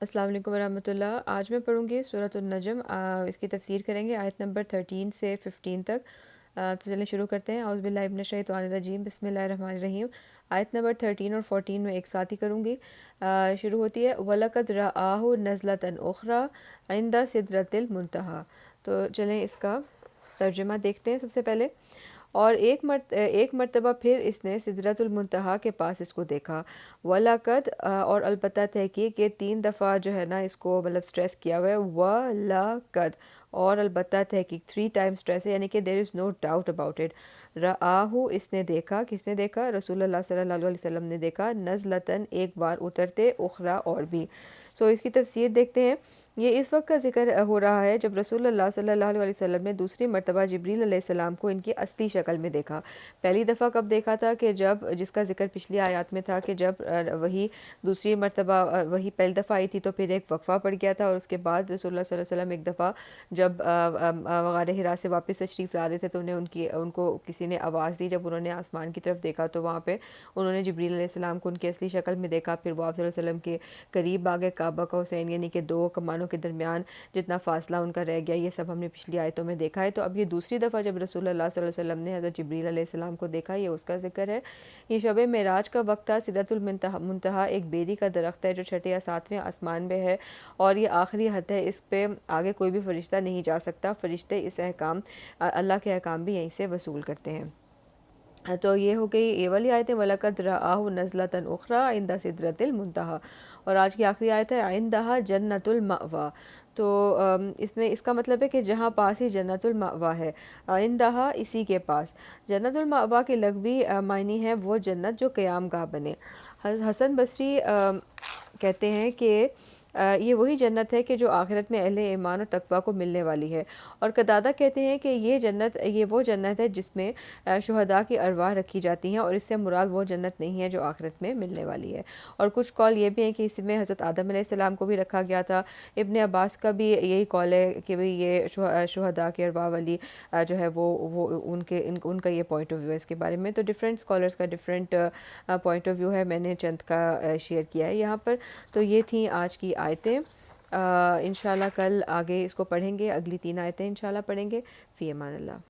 السلام علیکم ورحمۃ اللہ۔ آج میں پڑھوں گی سورۃ النجم، اس کی تفسیر کریں گے آیت نمبر 13 سے 15 تک۔ تو چلیں شروع کرتے ہیں۔ اعوذ باللہ من الشیطان الرجیم، بسم اللہ الرحمن الرحیم۔ آیت نمبر 13 اور 14 میں ایک ساتھ ہی کروں گی۔ شروع ہوتی ہے وَلَقَدْ رَآهُ نَزْلَةً أُخْرَىٰ عِندَ سِدْرَةِ الْمُنتَهَىٰ۔ تو چلیں اس کا ترجمہ دیکھتے ہیں سب سے پہلے۔ اور ایک مرتبہ پھر اس نے سدرۃ المنتہا کے پاس اس کو دیکھا۔ وَلَقَدْ اور البتہ تحقیق، یہ 3 دفعہ جو ہے نا اس کو مطلب سٹریس کیا ہوا ہے۔ وَلَقَدْ اور البتہ تحقیق 3 ٹائم سٹریس ہے، یعنی کہ there is no doubt about it۔ رآہ اس نے دیکھا، کس نے دیکھا؟ رسول اللہ صلی اللہ علیہ وسلم نے دیکھا، نزلتاً ایک بار اترتے، اخرى اور بھی۔ اس کی تفسیر دیکھتے ہیں۔ یہ اس وقت کا ذکر ہو رہا ہے جب رسول اللہ صلی اللہ علیہ وسلم نے دوسری مرتبہ جبریل علیہ السلام کو ان کی اصلی شکل میں دیکھا۔ پہلی دفعہ کب دیکھا تھا کہ جس کا ذکر پچھلی آیات میں تھا کہ جب وہی دوسری مرتبہ وہی پہلی دفعہ آئی تھی تو پھر ایک وقفہ پڑ گیا تھا، اور اس کے بعد رسول اللہ صلی اللہ علیہ وسلم ایک دفعہ جب غار حرا سے واپس تشریف لا رہے تھے تو ان کو کسی نے آواز دی۔ جب انہوں نے آسمان کی طرف دیکھا تو وہاں پہ انہوں نے جبریل علیہ السلام کو ان کی اصلی شکل میں دیکھا۔ پھر وہ آپ صلی اللہ علیہ وسلم کے قریب آ گئے، کعبہ کا حسین، یعنی کہ 2 کمانوں کے درمیان جتنا فاصلہ ان کا رہ گیا، یہ سب ہم نے پچھلی آیتوں میں دیکھا ہے۔ تو اب یہ دوسری دفعہ جب رسول اللہ صلی اللہ علیہ وسلم نے حضرت جبریل علیہ السلام کو دیکھا، یہ اس کا ذکر ہے۔ یہ شب معراج کا وقت تھا۔ سدرۃ المنتہا ایک بیری کا درخت ہے جو 6 یا 7ویں آسمان میں ہے، اور یہ آخری حد ہے، اس پہ آگے کوئی بھی فرشتہ نہیں جا سکتا۔ فرشتے اس احکام اللہ کے احکام بھی یہیں سے وصول کرتے ہیں۔ تو یہ ہو گئی یہ والی آیت ہے، وَلَقَدْ رَآهُ نَزْلَةً أُخْرَىٰ عِندَ سِدْرَةِ الْمُنتَهَىٰ، اور آج کی آخری آیت ہے عِندَهَا جَنَّةُ الْمَأْوَىٰ۔ تو اس کا مطلب ہے کہ جہاں پاس ہی جنت المأوا ہے، عندہا اسی کے پاس۔ جنت المأوا کے لغوی معنی ہے وہ جنت جو قیام گاہ بنے۔ حسن بصری کہتے ہیں کہ یہ وہی جنت ہے کہ جو آخرت میں اہل ایمان اور تقویٰ کو ملنے والی ہے، اور قتادہ کہتے ہیں کہ یہ وہ جنت ہے جس میں شہداء کی ارواح رکھی جاتی ہیں، اور اس سے مراد وہ جنت نہیں ہے جو آخرت میں ملنے والی ہے۔ اور کچھ قول یہ بھی ہیں کہ اس میں حضرت آدم علیہ السلام کو بھی رکھا گیا تھا۔ ابن عباس کا بھی یہی قول ہے کہ یہ شہداء کی ارواح والی جو ہے وہ ان کا یہ پوائنٹ آف ویو ہے اس کے بارے میں۔ تو ڈفرینٹ اسکالرس کا ڈفرینٹ پوائنٹ آف ویو ہے، میں نے چند کا شیئر کیا ہے یہاں پر۔ تو یہ تھیں آج کی آیتیں۔ انشاءاللہ کل آگے اس کو پڑھیں گے، اگلی 3 آیتیں انشاءاللہ پڑھیں گے۔ فی امان اللہ۔